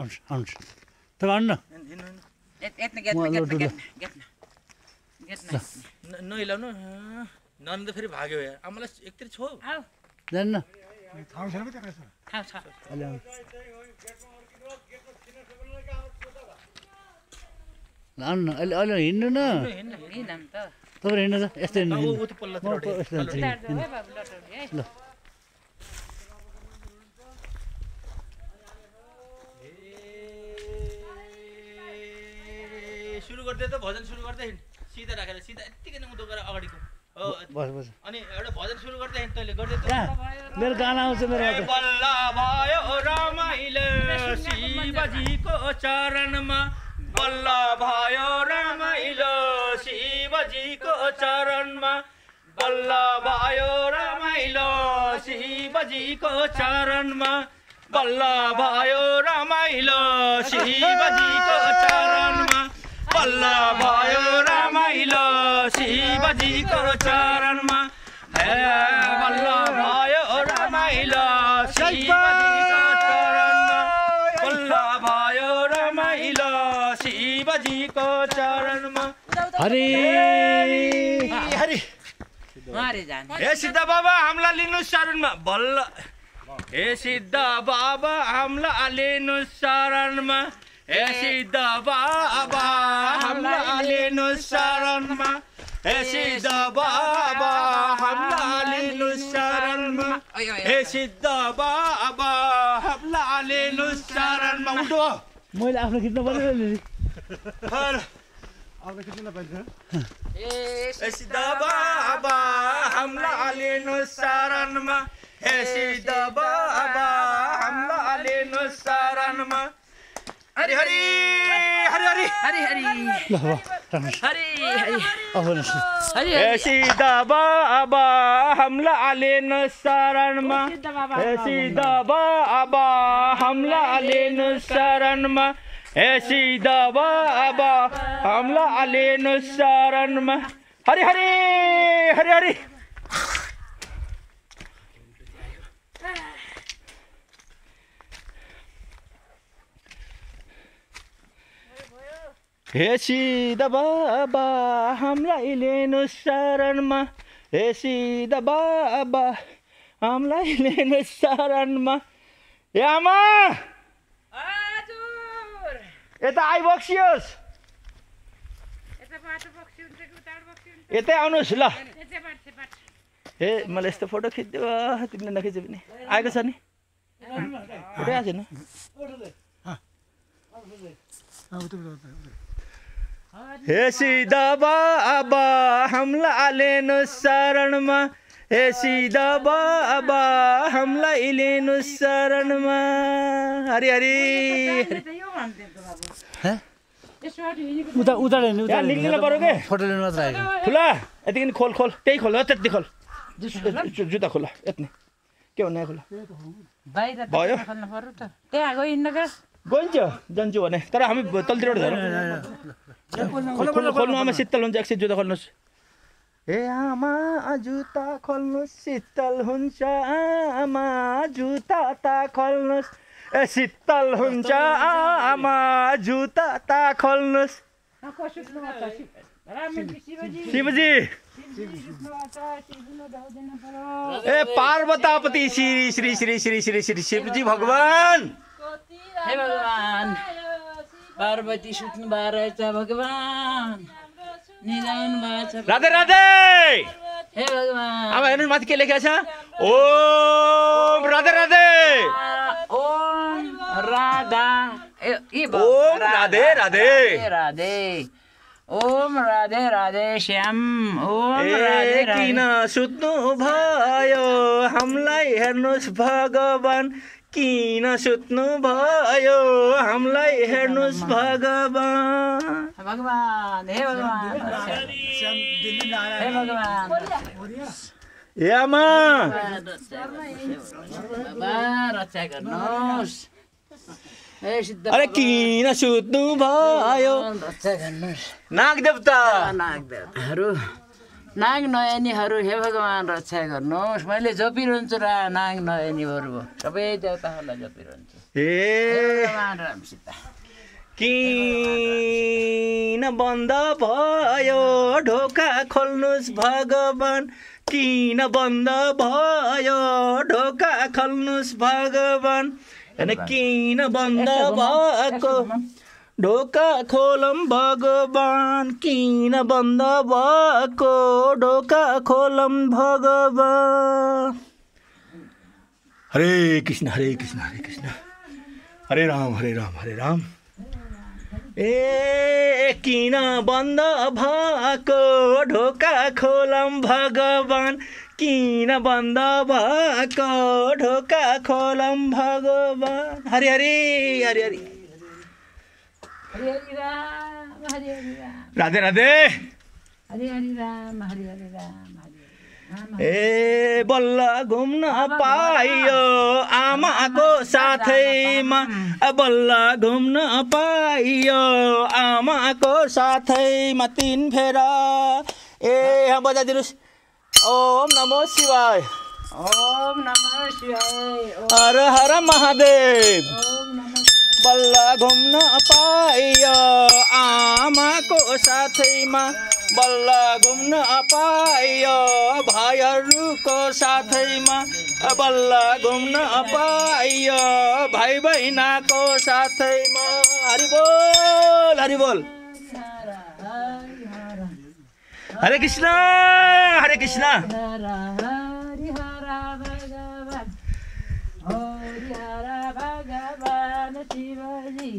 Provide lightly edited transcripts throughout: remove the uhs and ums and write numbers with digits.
तपाईँ आउनु न नहिलाउनु नन त फेरि भाग्यो यार आमालाई एकतिर छो जान्न आउनु न अहिले अहिले हिँड्नु न तपाईँ हिँड्नु त यस्तो हिँड्नु ल सुरु गर्दै त भजन सुरु गर्दै सिधा राखेर सिधा यत्तिकै नै उदो गरेर अगाडिको अनि एउटा भजन सुरु गर्दै तैँले गर्दै त मेरो गाना आउँछ मेरो बल्ल भयो रमाइलो शिवजीको चरणमा बल्ल भयो रमाइलो शिवजीको चरणमा बल्ल भयो रमाइलो शिवजीको चरणमा बल्ल भयो रमाइलो शिवजीको चरणमा बल्ल भयो रमाइलो शिवजीको चरणमा हे बल्ल भयो रमाइलो शिवजीको चरणमा बल्ल भयो रमाइलो शिवजीको चरणमा हरि हरि हे सिद्ध बाबा हामीलाई लिनु शरणमा बल्ल हे सिद्ध बाबा हामीलाई लिनु शरणमा हे सिद्ध बाबा हामीलाई लिनु शरणमा हे सिद्ध बाबा हामीलाई लिनु शरणमा हे सिद्ध बाबा हामीलाई लिनु शरणमा उठो मैले आफ्नो खिच्न पर्यो हे सिद्ध बाबा हामीलाई लिनु शरणमा हे सिद्ध बाबा हामीलाई लिनु शरणमा हरि हरि हरि हरि हरि हरि हरि हरि हे सिद्ध बाबा हामीलाई लिनु शरणमा हे सिद्ध बाबा हामीलाई लिनु शरणमा हे सिद्ध बाबा हामीलाई लिनु शरणमा हरि हरि हरि हरि हे सिद्ध बाबा हामीलाई लिनु शरणमा हे सिद्ध बाबा हामीलाई लिनु शरणमा हे आमा यता आइबक्सियोस् यतै आउनुहोस् ल ए मलाई यस्तो फोटो खिच्दियो तिमीले नखिच्यो भने आएको छ नि फोटो आएको छैन हे सिद्ध बाबा हामीलाई लिनु शरणमा हे सिद्ध बाबा हामीलाई लिनु शरणमा हरि हरि उता उता लिनु पर्यो के फोटो लिनु मात्र आएको खुला यतिकै खोल खोल त्यही खोल त्यति खोल जुत्ता खोला यति के भन्ने खोला भयो गइन्छ जान्छु भने तर हामी तलतिरबाट झरौँ खोल्नु आमा शीतल हुन्छ एकछिन जुत्ता खोल्नुहोस् हे आमा जुत्ता खोल्नुहोस् शीतल हुन्छ आमा जुत्ता ता खोल्नुहोस् ए शीतल हुन्छ आमा जुत्ता ता खोल्नुहोस् शिवजी ए पार्वतापति श्री श्री श्री श्री श्री श्री शिवजी भगवान हे भगवान पार्वती सुत्नु बारेछ भगवान निदान बाछ राधे राधे हे भगवान अब हेर्नु माथि के लेखेको छ ओम राधे राधे ओम राधा ओम राधे राधे राधे ओम राधे राधे श्याम ओम राधे राधे किन सुत्नु भयो हामीलाई हेर्नुहोस् भगवान किन सुत्नु भयो हामीलाई हेर्नुहोस् भगवान भगवान हे भगवान हे भगवान हे आमा बाबा रक्षा गर्नुहोस् हे सिद्ध अरे किन सुत्नु भयो रक्षा गर्नुहोस् नाग देवता नाग देवताहरू नाग नयनीहरू हे भगवान् रक्षा गर्नुहोस्। मैले जपिरहन्छु र नाग नयनीहरू सबै देवताहरूलाई जपिरहन्छु। हे भगवान् राम सीता किन बन्द भयो ढोका खोल्नुहोस् भगवान्, किन बन्द भयो ढोका खोल्नुहोस् भगवान्, किन बन्द भएको ढोका खोलम भगवान्, किन बन्द भएको ढोका खोलम भगवान्। हरे कृष्ण हरे कृष्ण हरे कृष्ण हरे राम हरे राम हरे राम। ए किन बन्द भएको ढोका खोलम भगवान्, किन बन्द भएको ढोका खोलम भगवान्। हरि हरि हरि हरि हरि हरि राम हरि हरि राम राधे राधे हरि हरि राम हरि हरि राम हरि हरि राम। ए बल्ल घुम्न पाइयो आमाको साथैमा, बल्ल घुम्न पाइयो आमाको साथैमा, 3 फेरा ए बजाइदिनुहोस्। ओम नमो शिवाय ओम नमः शिवाय हर हर महादेव। ओम नमः बल्ल घुम्न पाइयो आमाको साथैमा, बल्ल घुम्न पाइयो भाइहरूको साथैमा, बल्ल घुम्न पाइयो भाइ बहिनीको साथैमा। हरि बोल हरि बोल। हरे कृष्ण हरे कृष्ण हरि हर भगवान् हरि हर भगवान् शिवजी।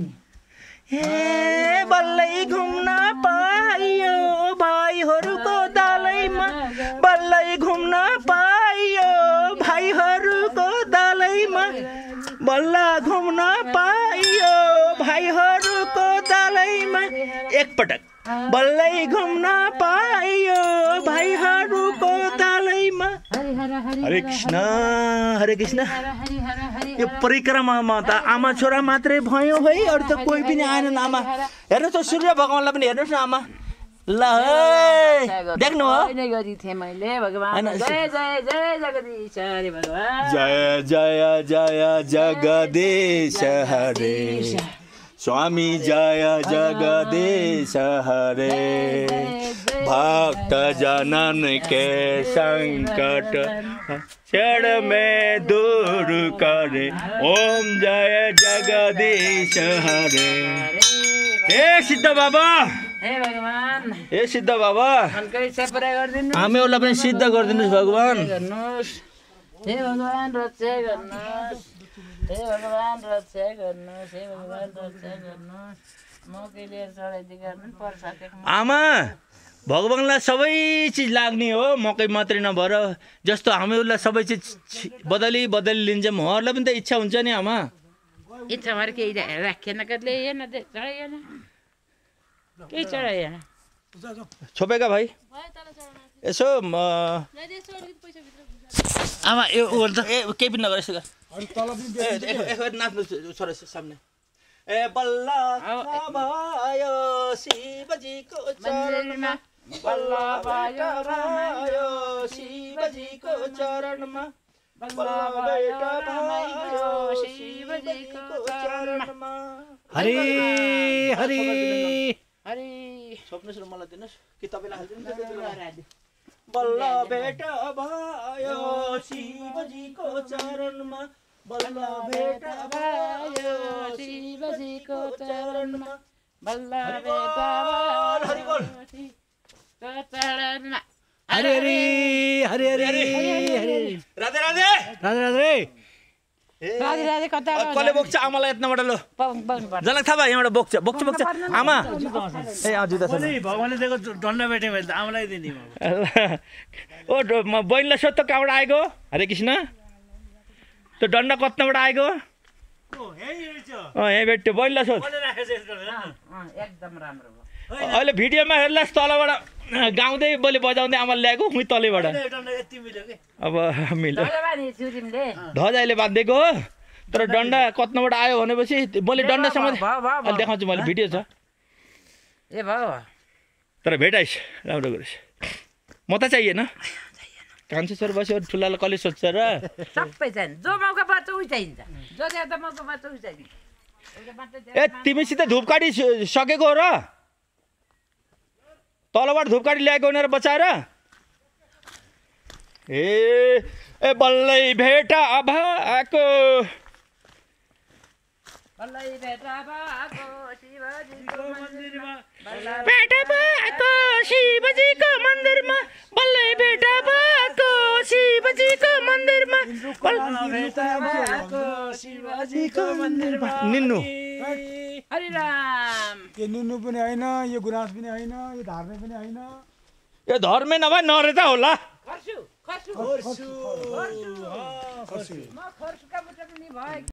हे बल्लै घुम्न पाइयो भाइहरूको दालैमा, बल्लै घुम्न पाइयो भाइहरूको दालैमा, बल्ल घुम्न पाइयो भाइहरूको दालैमा। एकपटक बल्लै घुम्न पाइयो भाइहरूको दालैमा। हरे कृष्ण हरे कृष्ण। यो परिक्रमामा त आमा छोरा मात्रै भयो है, अरू त कोही पनि आएनन्। आमा हेर्नुहोस् त सूर्य भगवान्लाई पनि हेर्नुहोस् न आमा। ल है देख्नु हो मैले भगवान् जय जय जय जगदीश हरे भगवान् जय जय जय जगदीश हरे स्वामी जय जगदीश हरे। भक्त जनन के संकट क्षण में दूर करे, ओम जय जगदीश हरे। हे सिद्ध बाबा हे भगवान् हे सिद्ध बाबा मनकै इच्छा पुरा गरिदिनु हामीहरूलाई पनि सिद्ध गरिदिनुहोस् भगवान्। गर्नुहोस्। हे भगवान् रक्षा गर्नुहोस्। हे भगवान् रक्षा गर्नुहोस्। हे भगवान् रक्षा गर्नुहोस्। म कहिले चढाइदिए गर्नु पर्छ। आमा भगवान्लाई सबै चिज लाग्ने हो, मकै मात्रै नभएर जस्तो हामीहरूलाई सबै चिज बदली बदली लिन्छौँ, उहाँहरूलाई पनि त इच्छा हुन्छ नि आमा। इच्छा भएर केही राखेन कतिले हेर्न चढाइएन केही चढाइएन। छोपेका भाइ यसो आमा यो केही पनि नगर, यसो गर नाच्नु छोरा सामने। ए बल्ल भयो शिवजीको चरणमा, बल्ल भयो शिवजीको चरणमा, बल्ल भयो शिवजीको चरणमा। हरि हरि हरि छोप्नुहोस् र मलाई दिनुहोस् कि तपाईँलाई हालिदिनु। बल्ल भेट भयो शिवजीको चरणमा, बल्ल भेट भयो शिवजीको चरणमा, बल्ल भेट हरि बोल। चरणमा। हरे हरे हरे हरे हरे राधे राधे राधे राधे। राधे राधे कता कसले बोक्छ आमालाई यत्नबाट लो जनक थापा यहाँबाट बोक्छ बोक्छ बोक्छ आमा। ए जुत्ता छ भगवान्ले दिएको डन्डा भेटेँ मैले त आमालाई दिने। ओ म बहिनीलाई सोध्छ कहाँबाट आएको। हरे कृष्ण त्यो डन्डा कत्नबाट आएको। यहीँ भेट्यो बहिनीलाई सोध। एकदम राम्रो भयो। अहिले भिडियोमा हेर्लास् तलबाट गाउँदै बोली बजाउँदै आमाले ल्याएको उहीँ तलैबाट। अब मिल्यो ध्वजा अहिले बाँधिदिएको हो, तर डन्डा कत्नबाट आयो भनेपछि मैले डन्डासम्म अहिले देखाउँछु, मैले भिडियो छ। ए भयो तर भेटाइस् राम्रो गरेछ। म त चाहिएन कान्छो छोरो बस्यो ठुलालाई कसले सोध्छ र सबै चाहिन्छ जो मौका पाउँछ उही चाहिन्छ जो ज्यादा मौका पाउँछ उही चाहिन्छ ए तिमीसित धुपकाडी सकेको हो र तलबाट धुपकाडी ल्याएको भनेर बचाएर ए बल्लै भेटा भएको बल्लै भेटा भएको शिवजीको मन्दिरमा भेटा भएको शिवजीको मन्दिरमा बल्लै भेटा भएको शिवजीको मन्दिरमा भेटा भएको शिवजीको मन्दिरमा निन्नु हरिराम यो नुनु पनि होइन यो गुराँस पनि होइन यो धार्ने पनि होइन यो धर्मे नभए नरेता होला खर्सु खर्सु म खर्सुका मुटु पनि भयो